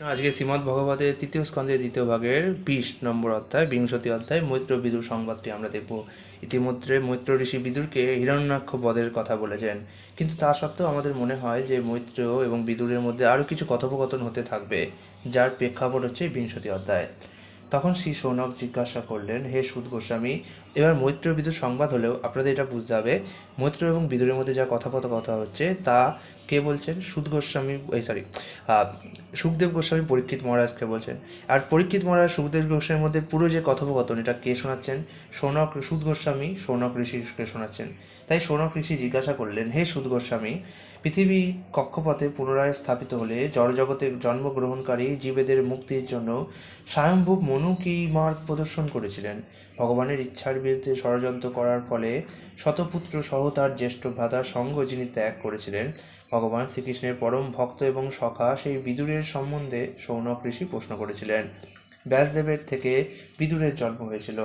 আজকে শ্রীমদ্ ভগবতের তৃতীয় স্কন্ধের দ্বিতীয় ভাগের 20 নম্বর অধ্যায়, বিংশতি অধ্যায় মৈত্র বিদুর সংবাদটি আমরা দেখব। ইতিমধ্যে মৈত্র ঋষি বিদুরকে হিরণ্যাক্ষ বধের কথা বলেছেন, কিন্তু তা সত্ত্বেও আমাদের মনে হয় যে মৈত্র এবং বিদুরের মধ্যে আরও কিছু কথোপকথন হতে থাকবে, যার প্রেক্ষাপট হচ্ছে বিংশতি অধ্যায়। তখন শ্রী শৌনক জিজ্ঞাসা করলেন, হে সুদ গোস্বামী, এবার মৈত্র বিদুর সংবাদ হলেও আপনাদের এটা বুঝতে হবে, মৈত্র এবং বিদুরের মধ্যে যা কথা হচ্ছে তা কে বলছেন? সুদ গোস্বামী, সুখদেব গোস্বামী পরীক্ষিত মহারাজকে বলছেন। আর পরীক্ষিত মহারাজ সুখদেব গোস্বামীর মধ্যে পুরো যে কথোপকথন, এটা কে শোনাচ্ছেন? সুদ গোস্বামী শৌনক ঋষিকে শোনাচ্ছেন। তাই শৌনক ঋষি জিজ্ঞাসা করলেন, হে সুদ গোস্বামী, পৃথিবী কক্ষপথে পুনরায় স্থাপিত হলে জড়জগতে জন্মগ্রহণকারী জীবেদের মুক্তির জন্য স্বয়ম্ভূ মনু কী মার্গ প্রদর্শন করেছিলেন? ভগবানের ইচ্ছার বিরুদ্ধে ষড়যন্ত্র করার ফলে শতপুত্র সহ তার জ্যেষ্ঠ ভ্রাতার সঙ্গ যিনি ত্যাগ করেছিলেন, ভগবান শ্রীকৃষ্ণের পরম ভক্ত এবং সখা সেই বিদুরের সম্বন্ধে শৌনক ঋষি প্রশ্ন করেছিলেন। ব্যাসদেবের থেকে বিদুরের জন্ম হয়েছিল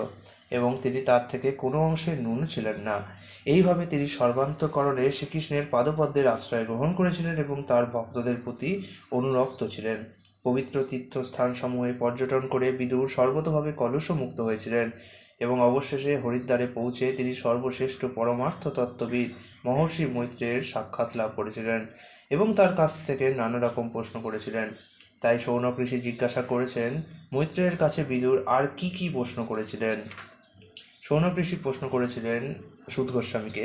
এবং তিনি তার থেকে কোনো অংশে ন্যূন ছিলেন না। এইভাবে তিনি সর্বান্তকরণে শ্রীকৃষ্ণের পাদপদ্মের আশ্রয় গ্রহণ করেছিলেন এবং তার ভক্তদের প্রতি অনুরক্ত ছিলেন। পবিত্র তীর্থস্থানসমূহে পর্যটন করে বিদুর সর্বতোভাবে কলুষমুক্ত হয়েছিলেন এবং অবশেষে হরিদ্বারে পৌঁছে তিনি সর্বশ্রেষ্ঠ পরমার্থ তত্ত্ববিদ মহর্ষি মৈত্রের সাক্ষাৎ লাভ করেছিলেন এবং তার কাছ থেকে নানা রকম প্রশ্ন করেছিলেন। তাই শৌনক ঋষি জিজ্ঞাসা করেছেন, মৈত্রের কাছে বিদুর আর কি কি প্রশ্ন করেছিলেন? শৌনক ঋষি প্রশ্ন করেছিলেন সুদ গোস্বামীকে,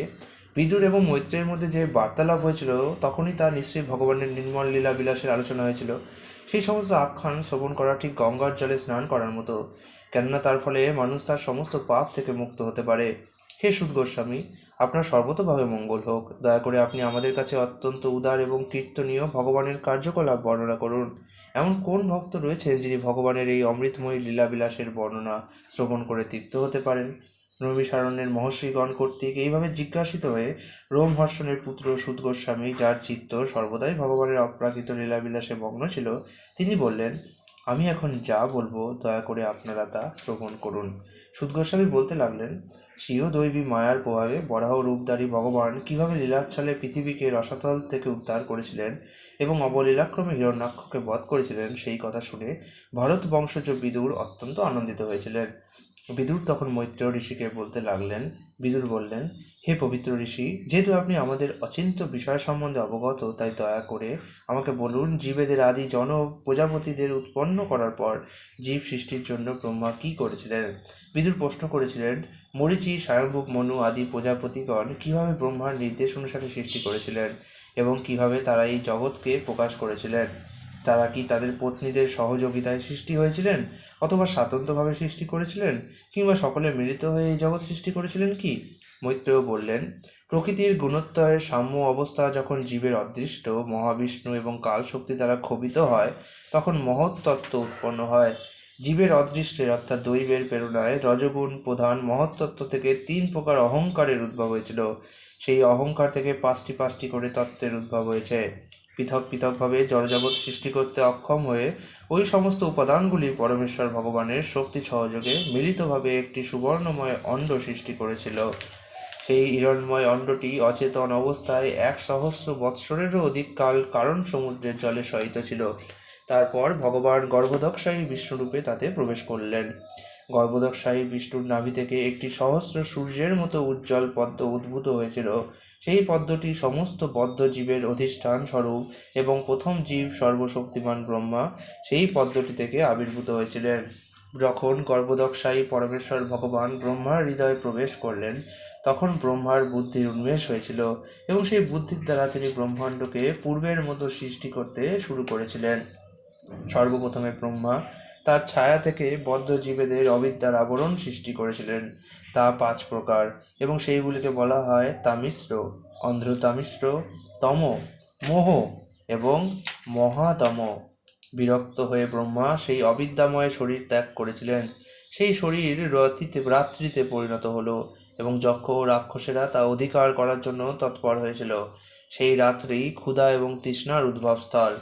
বিদুর এবং মৈত্রের মধ্যে যে বার্তালাপ হয়েছিল তখনই তা নিশ্চয়ই ভগবানের নির্মল লীলা বিলাসের আলোচনা হয়েছিল। সেই সমস্ত আখ্যান শ্রবণ করা ঠিক গঙ্গার জলে স্নান করার মতো, কেননা তার ফলে মানুষ তার সমস্ত পাপ থেকে মুক্ত হতে পারে। হে সুদ গোস্বামী, আপনার সর্বতোভাবে মঙ্গল হোক। দয়া করে আপনি আমাদের কাছে অত্যন্ত উদার এবং কীর্তনীয় ভগবানের কার্যকলাপ বর্ণনা করুন। এমন কোন ভক্ত রয়েছেন যিনি ভগবানের এই অমৃতময়ী লীলাবিলাসের বর্ণনা শ্রবণ করে তৃপ্ত হতে পারেন? নৈমিষারণ্যের মহর্ষিগণ কর্তৃক এইভাবে জিজ্ঞাসিত হয়ে রোমহর্ষণের পুত্র সুদ গোস্বামী, যার চিত্ত সর্বদাই ভগবানের অপ্রাকৃত লীলাবিলাসে মগ্ন ছিল, তিনি বললেন, আমি এখন যা বলবো দয়া করে আপনারা তা শ্রবণ করুন। সুদ গোস্বামী বলতে লাগলেন, স্বীয় দৈবী মায়ার প্রভাবে বরাহ রূপধারী ভগবান কিভাবে লীলাচ্ছলে পৃথিবীকে রসাতল থেকে উদ্ধার করেছিলেন এবং অবলীলাক্রমে হিরণ্যাক্ষকে বধ করেছিলেন, সেই কথা শুনে ভরত বংশজ বিদুর অত্যন্ত আনন্দিত হয়েছিলেন। বিদুর তখন মৈত্র ঋষিকে বলতে লাগলেন। বিদুর বললেন, হে পবিত্র ঋষি, যেহেতু আপনি আমাদের অচিন্ত বিষয় সম্বন্ধে অবগত, তাই দয়া করে আমাকে বলুন, জীবেদের আদি প্রজাপতিদের উৎপন্ন করার পর জীব সৃষ্টির জন্য ব্রহ্মা কী করেছিলেন? বিদুর প্রশ্ন করেছিলেন, মরীচি, স্বয়ম্ভূ মনু আদি প্রজাপতিগণ কীভাবে ব্রহ্মার নির্দেশ অনুসারে সৃষ্টি করেছিলেন এবং কিভাবে তারা এই জগৎকে প্রকাশ করেছিলেন? তারা কি তাদের পত্নীদের সহযোগিতায় সৃষ্টি হয়েছিলেন, অথবা স্বাতন্ত্র্যভাবে সৃষ্টি করেছিলেন, কিংবা সকলে মিলিত হয়ে এই জগৎ সৃষ্টি করেছিলেন কি? মৈত্রেয় বললেন, প্রকৃতির গুণোত্তরের সাম্য অবস্থা যখন জীবের অদৃষ্ট মহাবিষ্ণু এবং কালশক্তি দ্বারা ক্ষোভিত হয়, তখন মহৎ তত্ত্ব উৎপন্ন হয়। জীবের অদৃষ্টের অর্থাৎ দৈবের প্রেরণায় রজগুণ প্রধান মহৎ তত্ত্ব থেকে 3 প্রকার অহংকারের উদ্ভব হয়েছিল। সেই অহংকার থেকে পাঁচটি করে তত্ত্বের উদ্ভব হয়েছে। পৃথক পৃথকভাবে জড়জগৎ সৃষ্টি করতে অক্ষম হয়ে ওই সমস্ত উপাদানগুলি পরমেশ্বর ভগবানের শক্তি সহযোগে মিলিতভাবে একটি সুবর্ণময় অণ্ড সৃষ্টি করেছিল। সেই হিরণ্ময় অণ্ডটি অচেতন অবস্থায় 1,000 বৎসরেরও অধিক কাল কারণ সমুদ্রের জলে শয়িত ছিল। তারপর ভগবান গর্ভোদকশায়ী বিষ্ণুরূপে তাতে প্রবেশ করলেন। গর্ভোদকশায়ী বিষ্ণুর নাভি থেকে একটি সহস্র সূর্যের মতো উজ্জ্বল পদ্ম উদ্ভূত হয়েছিল। সেই পদ্মটি সমস্ত বদ্ধ জীবের অধিষ্ঠান স্বরূপ এবং প্রথম জীব সর্বশক্তিমান ব্রহ্মা সেই পদ্মটি থেকে আবির্ভূত হয়েছিলেন। যখন গর্ভোদকশায়ী পরমেশ্বর ভগবান ব্রহ্মার হৃদয়ে প্রবেশ করলেন, তখন ব্রহ্মার বুদ্ধির উন্মেষ হয়েছিল এবং সেই বুদ্ধির দ্বারা তিনি ব্রহ্মাণ্ডকে পূর্বের মতো সৃষ্টি করতে শুরু করেছিলেন। সর্বপ্রথমে ব্রহ্মা তার ছায়া থেকে বদ্ধ জীবেদের অবিদ্যার আবরণ সৃষ্টি করেছিলেন। তা 5 প্রকার এবং সেইগুলিকে বলা হয় তামিশ্র, অন্ধ্রতামিশ্র, তম, মোহ এবং মহাতম। বিরক্ত হয়ে ব্রহ্মা সেই অবিদ্যাময় শরীর ত্যাগ করেছিলেন। সেই শরীর রাত্রিতে পরিণত হলো এবং যক্ষ ও রাক্ষসেরা তা অধিকার করার জন্য তৎপর হয়েছিল। সেই রাত্রি ক্ষুধা এবং তৃষ্ণার উদ্ভবস্থল।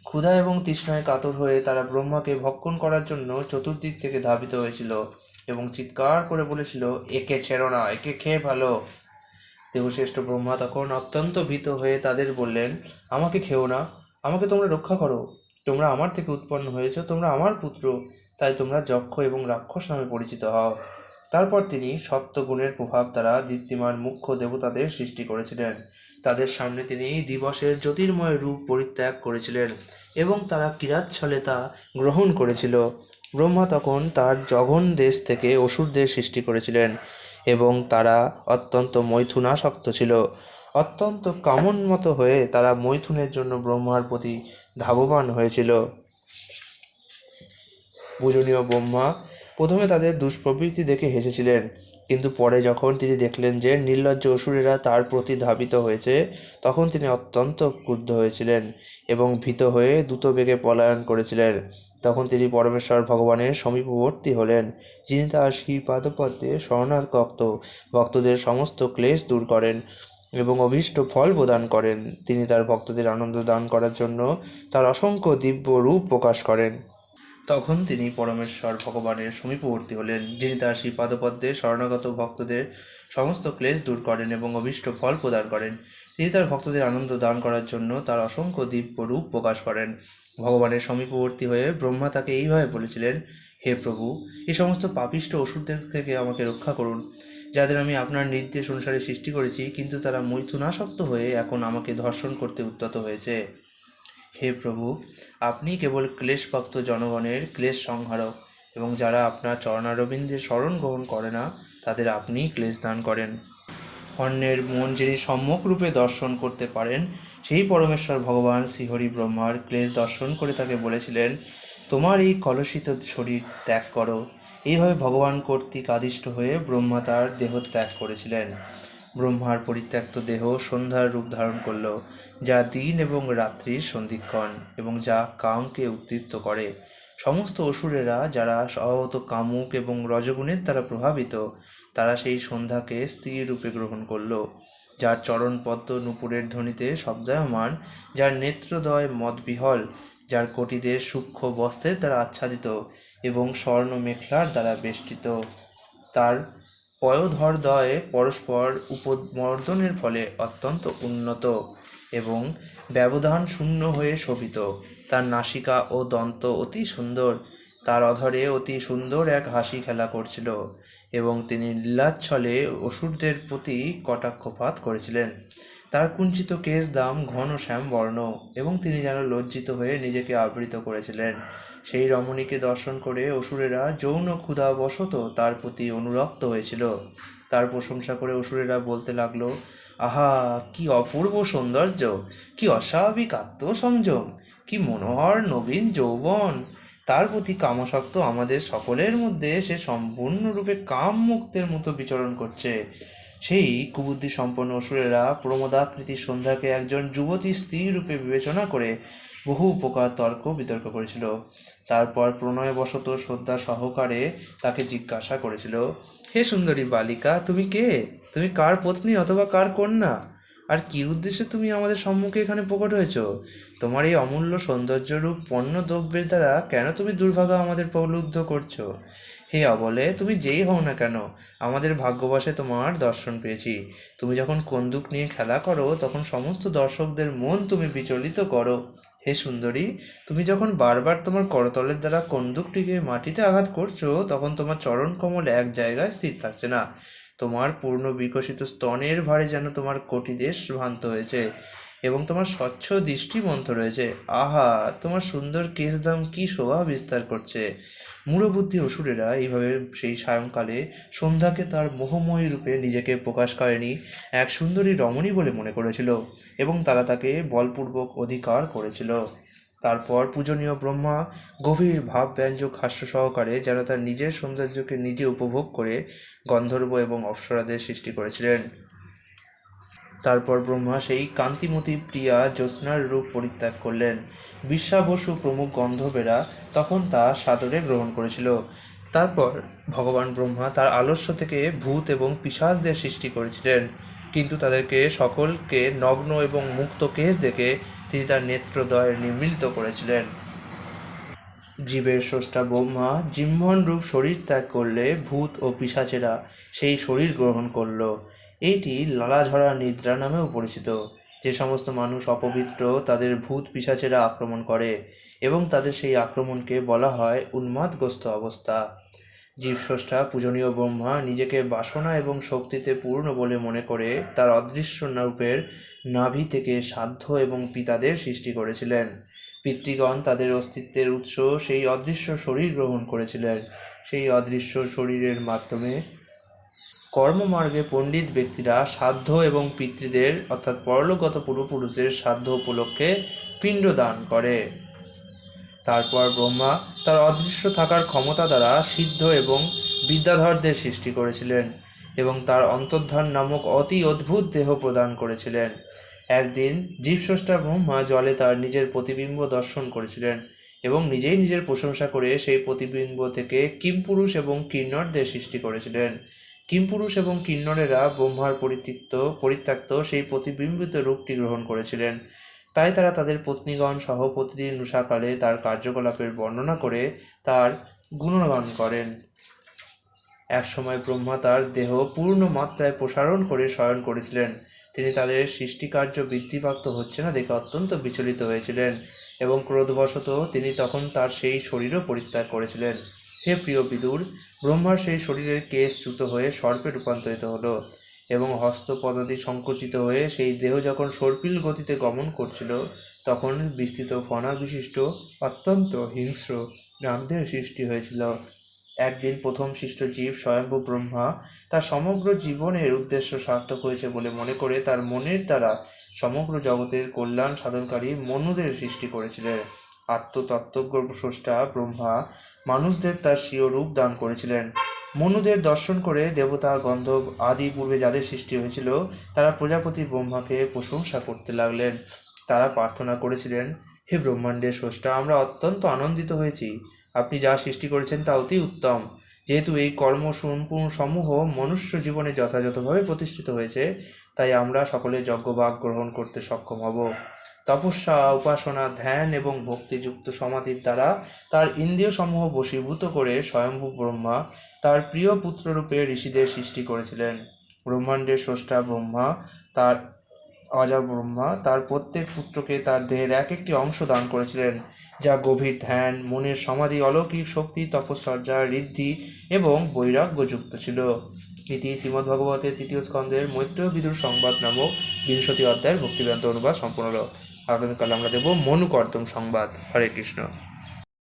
ক্ষুধা এবং তৃষ্ণায় কাতর হয়ে তারা ব্রহ্মাকে ভক্ষণ করার জন্য চতুর্দিক থেকে ধাবিত হয়েছিল এবং চিৎকার করে বলেছিল, একে ছেড়ো না, একে খেয়ে ভালো। দেবশ্রেষ্ঠ ব্রহ্মা তখন অত্যন্ত ভীত হয়ে তাদের বললেন, আমাকে খেও না, আমাকে তোমরা রক্ষা করো। তোমরা আমার থেকে উৎপন্ন হয়েছ, তোমরা আমার পুত্র, তাই তোমরা যক্ষ এবং রাক্ষস নামে পরিচিত হও। তারপর তিনি সত্যগুণের প্রভাব দ্বারা দীপ্তিমান মুখ্য দেবতাদের সৃষ্টি করেছিলেন। তাদের সামনে তিনি দিবসের জ্যোতির্ময় রূপ পরিত্যাগ করেছিলেন এবং তারা কিরাচ্ছলে তা গ্রহণ করেছিল। ব্রহ্মা তখন তার জঘন দেশ থেকে অসুরদের সৃষ্টি করেছিলেন এবং তারা অত্যন্ত মৈথুনাসক্ত ছিল। অত্যন্ত কামোন্মত হয়ে তারা মৈথুনের জন্য ব্রহ্মার প্রতি ধাবমান হয়েছিল। পূজনীয় ব্রহ্মা প্রথমে তাদের দুষ্প্রবৃত্তি দেখে হেসেছিলেন, কিন্তু পরে যখন তিনি দেখলেন যে নির্লজ্জ অসুরেরা তার প্রতি ধাবিত হয়েছে, তখন তিনি অত্যন্ত ক্রুদ্ধ হয়েছিলেন এবং ভীত হয়ে দ্রুতবেগে পলায়ন করেছিলেন। তখন তিনি পরমেশ্বর ভগবানের সমীপবর্তী হলেন, যিনি তার শ্রীপাদপদ্মে শরণাগত ভক্তদের সমস্ত ক্লেশ দূর করেন এবং অভীষ্ট ফল প্রদান করেন। তিনি তার ভক্তদের আনন্দ দান করার জন্য তার অসংখ্য দিব্য রূপ প্রকাশ করেন। তখন তিনি পরমেশ্বর ভগবানের সমীপবর্তী হলেন, যিনি তার শ্রীপাদপদ্মে শরণাগত ভক্তদের সমস্ত ক্লেশ দূর করেন এবং অভীষ্ট ফল প্রদান করেন। তিনি তার ভক্তদের আনন্দ দান করার জন্য তার অসংখ্য দিব্য রূপ প্রকাশ করেন। ভগবানের সমীপবর্তী হয়ে ব্রহ্মা তাকে এইভাবে বলেছিলেন, হে প্রভু, এই সমস্ত পাপিষ্ঠ অসুরদের থেকে আমাকে রক্ষা করুন, যাদের আমি আপনার নির্দেশ অনুসারে সৃষ্টি করেছি, কিন্তু তারা মৈথুনাসক্ত হয়ে এখন আমাকে ধর্ষণ করতে উদ্যত হয়েছে। হে প্রভু, আপনি কেবল ক্লেশপ্রাপ্ত জনগণের ক্লেশ সংহারক, এবং যারা আপনার চরণারবিন্দের শরণ গ্রহণ করে না তাদের আপনিই ক্লেশ দান করেন। অন্যের মন যিনি সম্যক রূপে দর্শন করতে পারেন, সেই পরমেশ্বর ভগবান শ্রীহরি ব্রহ্মার ক্লেশ দর্শন করে তাকে বলেছিলেন, তোমার এই কলুষিত শরীর ত্যাগ করো। এইভাবে ভগবান কর্তৃক আদিষ্ট হয়ে ব্রহ্মা তার দেহ ত্যাগ করেছিলেন। ব্রহ্মার পরিত্যক্ত দেহ সন্ধ্যার রূপ ধারণ করল, যা দিন এবং রাত্রির সন্ধিক্ষণ এবং যা কামকে উদ্দীপ্ত করে। সমস্ত অসুরেরা যারা স্বভাবত কামুক এবং রজগুণের দ্বারা প্রভাবিত, তারা সেই সন্ধ্যাকে স্ত্রী রূপে গ্রহণ করল, যার চরণপদ্ম নূপুরের ধ্বনিতে শব্দায়মান, যার নেত্রদ্বয় মদবিহল, যার কটিদের সূক্ষ্ম বস্ত্রের দ্বারা আচ্ছাদিত এবং স্বর্ণ মেখলার দ্বারা বেষ্টিত, তার পয়োধরদ্বয়ে পরস্পর উপমর্দনের ফলে অত্যন্ত উন্নত এবং ব্যবধান শূন্য হয়ে শোভিত। তার নাসিকা ও দন্ত অতি সুন্দর, তার অধরে অতি সুন্দর এক হাসি খেলা করছিল এবং তিনি লীলাচ্ছলে অসুরদের প্রতি কটাক্ষপাত করেছিলেন। তার কুঞ্চিত কেশদাম ঘন শ্যাম বর্ণ এবং তিনি যেন লজ্জিত হয়ে নিজেকে আবৃত করেছিলেন। সেই রমণীকে দর্শন করে অসুরেরা যৌন ক্ষুধাবশত তার প্রতি অনুরক্ত হয়েছিল। তার প্রশংসা করে অসুরেরা বলতে লাগলো, আহা, কি অপূর্ব সৌন্দর্য, কি অস্বাভাবিক আত্মসংযম, কি মনোহর নবীন যৌবন! তার প্রতি কামাসক্ত আমাদের সকলের মধ্যে সে সম্পূর্ণরূপে কাম মুক্তের মতো বিচরণ করছে। সেই কুবুদ্ধি সম্পন্ন অসুরেরা প্রমোদাকৃতি সন্ধ্যাকে একজন যুবতী স্ত্রী রূপে বিবেচনা করে বহু প্রকার তর্ক বিতর্ক করেছিল। তারপর প্রণয়বশত শ্রদ্ধা সহকারে তাকে জিজ্ঞাসা করেছিল, হে সুন্দরী বালিকা, তুমি কে? তুমি কার পত্নী অথবা কার কন্যা? আর কি উদ্দেশ্যে তুমি আমাদের সম্মুখে এখানে প্রকট হয়েছ? তোমার এই অমূল্য সৌন্দর্যরূপ পণ্য দ্রব্যের দ্বারা কেন তুমি দুর্ভাগা আমাদের প্রলুব্ধ করছো? হে অবলে, তুমি যেই হও না কেন, আমাদের ভাগ্যবশে তোমার দর্শন পেয়েছি। তুমি যখন কন্দুক নিয়ে খেলা করো, তখন সমস্ত দর্শকদের মন তুমি বিচলিত করো। হে সুন্দরী, তুমি যখন বারবার তোমার করতলের দ্বারা কন্দুকটিকে মাটিতে আঘাত করছো, তখন তোমার চরণ কমল এক জায়গায় স্থির থাকছে না। তোমার পূর্ণ বিকশিত স্তনের ভারে যেন তোমার কটিদেশ ভ্রান্ত হয়েছে এবং তোমার স্বচ্ছ দৃষ্টি মন্থ রয়েছে। আহা, তোমার সুন্দর কেশদাম কি শোভা বিস্তার করছে! মূঢ়বুদ্ধি অসুরেরা এইভাবে সেই সায়ংকালে সন্ধ্যাকে তার মোহময়ী রূপে নিজেকে প্রকাশ করেনি এক সুন্দরী রমণী বলে মনে করেছিল এবং তারা তাকে বলপূর্বক অধিকার করেছিল। তারপর পূজনীয় ব্রহ্মা গভীর ভাবব্যঞ্জক হাস্য সহকারে যেন তার নিজের সৌন্দর্যকে নিজে উপভোগ করে গন্ধর্ব এবং অপ্সরাদের সৃষ্টি করেছিলেন। তারপর ব্রহ্মা সেই কান্তিমতী প্রিয়া জ্যোৎস্নার রূপ পরিত্যাগ করলেন। বিশ্বাবসু প্রমুখ গন্ধর্বেরা তখন তা সাদরে গ্রহণ করেছিল। তারপর ভগবান ব্রহ্মা তার আলস্য থেকে ভূত এবং পিশাচদের সৃষ্টি করেছিলেন, কিন্তু তাদেরকে সকলকে নগ্ন এবং মুক্ত কেশ দেখে তিনি তার নেত্রদ্বয় নির্মিলিত করেছিলেন। জীবের স্রষ্টা ব্রহ্মা জিহ্বন রূপ শরীর ত্যাগ করলে ভূত ও পিশাচেরা সেই শরীর গ্রহণ করল। এইটি লালাঝরা নিদ্রা নামেও পরিচিত। যে সমস্ত মানুষ অপবিত্র তাদের ভূত পিশাচেরা আক্রমণ করে এবং তাদের সেই আক্রমণকে বলা হয় উন্মাদগ্রস্ত অবস্থা। জীবস্রষ্টা পূজনীয় ব্রহ্মা নিজেকে বাসনা এবং শক্তিতে পূর্ণ বলে মনে করে তার অদৃশ্য রূপের নাভি থেকে সাধ্য এবং পিতাদের সৃষ্টি করেছিলেন। পিতৃগণ তাদের অস্তিত্বের উৎস সেই অদৃশ্য শরীর গ্রহণ করেছিলেন। সেই অদৃশ্য শরীরের মাধ্যমে কর্মমার্গে পণ্ডিত ব্যক্তিরা সাধ্য এবং পিতৃদের অর্থাৎ পরলোকগত পূর্বপুরুষদের সাধ্য উপলক্ষে পিণ্ডদান করে। তারপর ব্রহ্মা তার অদৃশ্য থাকার ক্ষমতা দ্বারা সিদ্ধ এবং বিদ্যাধরদের সৃষ্টি করেছিলেন এবং তার অন্তর্ধান নামক অতি অদ্ভুত দেহ প্রদান করেছিলেন। একদিন জীবস্রষ্টা ব্রহ্মা জলে তার নিজের প্রতিবিম্ব দর্শন করেছিলেন এবং নিজেই নিজের প্রশংসা করে সেই প্রতিবিম্ব থেকে কিমপুরুষ এবং কিন্নরদের সৃষ্টি করেছিলেন। কিমপুরুষ এবং কিন্নরেরা ব্রহ্মার পরিত্যক্ত সেই প্রতিবিম্বিত রূপটি গ্রহণ করেছিলেন। তাই তারা তাদের পত্নীগণ সহ প্রতিদিন উষাকালে তার কার্যকলাপের বর্ণনা করে তার গুণগান করেন। একসময় ব্রহ্মা তার দেহ পূর্ণ মাত্রায় প্রসারণ করে শয়ন করেছিলেন। তিনি তাদের সৃষ্টিকার্য বৃদ্ধিপ্রাপ্ত হচ্ছে না দেখে অত্যন্ত বিচলিত হয়েছিলেন এবং ক্রোধবশত তিনি তখন তার সেই শরীরও পরিত্যাগ করেছিলেন। হে প্রিয় বিদুর, ব্রহ্মার সেই শরীরের কেশ চ্যুত হয়ে সর্পে রূপান্তরিত হলো এবং হস্তপদাদি সংকুচিত হয়ে সেই দেহ যখন সর্পিল গতিতে গমন করছিল তখন বিস্তৃত ফণা বিশিষ্ট অত্যন্ত হিংস্র নাগদের সৃষ্টি হয়েছিল। একদিন প্রথম সৃষ্ট জীব স্বয়ম্ভু ব্রহ্মা তার সমগ্র জীবনের উদ্দেশ্য সার্থক হয়েছে বলে মনে করে তার মনের দ্বারা সমগ্র জগতের কল্যাণ সাধনকারী মনুদের সৃষ্টি করেছিলেন। আত্মতত্ত্বজ্ঞ স্রষ্টা ব্রহ্মা মানুষদের তার স্বীয় রূপ দান করেছিলেন। মনুদের দর্শন করে দেবতা গন্ধর্ব আদি পূর্বে যাদের সৃষ্টি হয়েছিল তারা প্রজাপতি ব্রহ্মাকে প্রশংসা করতে লাগলেন। তারা প্রার্থনা করেছিলেন, হে ব্রহ্মাণ্ডের স্রষ্টা, আমরা অত্যন্ত আনন্দিত হয়েছি। আপনি যা সৃষ্টি করেছেন তা অতি উত্তম। যেহেতু এই সমূহ মনুষ্য জীবনে যথাযথভাবে প্রতিষ্ঠিত হয়েছে তাই আমরা সকলে যজ্ঞভাগ গ্রহণ করতে সক্ষম হব। তপস্যা, উপাসনা, ধ্যান এবং ভক্তিযুক্ত সমাধির দ্বারা তার ইন্দ্রিয়সমূহ বশীভূত করে স্বয়ম্ভু ব্রহ্মা তার প্রিয় পুত্ররূপে ঋষিদের সৃষ্টি করেছিলেন। ব্রহ্মাণ্ডের স্রষ্টা ব্রহ্মা তার প্রত্যেক পুত্রকে তার দেহের এক একটি অংশ দান করেছিলেন, যা গভীর ধ্যান, মনের সমাধি, অলৌকিক শক্তি, তপশ্চর্যা, ঋদ্ধি এবং বৈরাগ্যযুক্ত ছিল। ইতি শ্রীমদ্ভগবতের 3য় স্কন্ধের মৈত্রেয় বিদুর সংবাদ নামক 20 অধ্যায়ের ভক্তিবেদান্ত অনুবাদ সম্পূর্ণ হল। আগামীকাল আমরা দেব মনুকর্দম সংবাদ। হরে কৃষ্ণ।